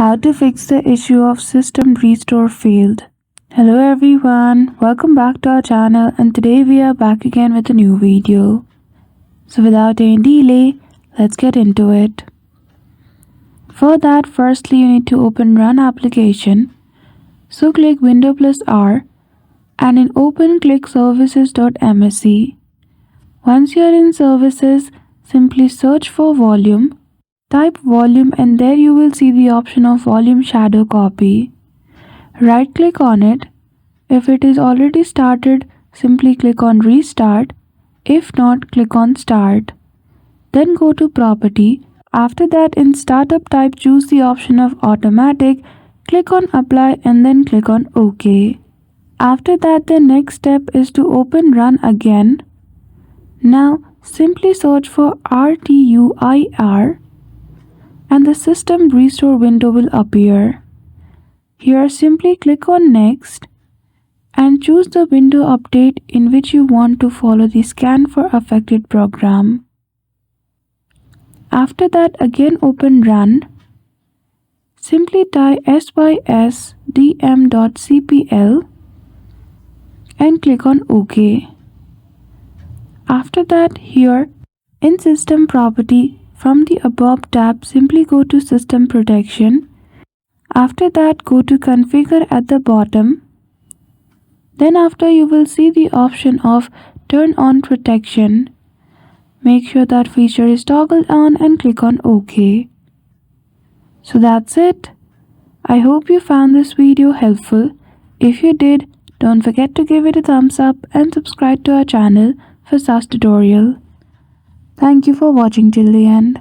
How to fix the issue of system restore failed. Hello everyone, welcome back to our channel, and today we are back again with a new video. So without any delay, let's get into it. For that, firstly you need to open Run application. So click Window plus R and in Open click services.msc. Once you are in services, simply search for volume. Type volume and there you will see the option of volume shadow copy. Right click on it. If it is already started, simply click on restart. If not, click on start. Then go to property. After that, in startup type, choose the option of automatic. Click on apply and then click on OK. After that, the next step is to open Run again. Now simply search for RTUIR and the system restore window will appear. Here simply click on next and choose the window update in which you want to follow the scan for affected program. After that, again open Run. Simply type sysdm.cpl and click on OK. After that, here in System Property, from the above tab, simply go to System Protection. After that, go to Configure at the bottom. Then after, you will see the option of Turn on Protection. Make sure that feature is toggled on and click on OK. So that's it. I hope you found this video helpful. If you did, don't forget to give it a thumbs up and subscribe to our channel for such tutorial. Thank you for watching till the end.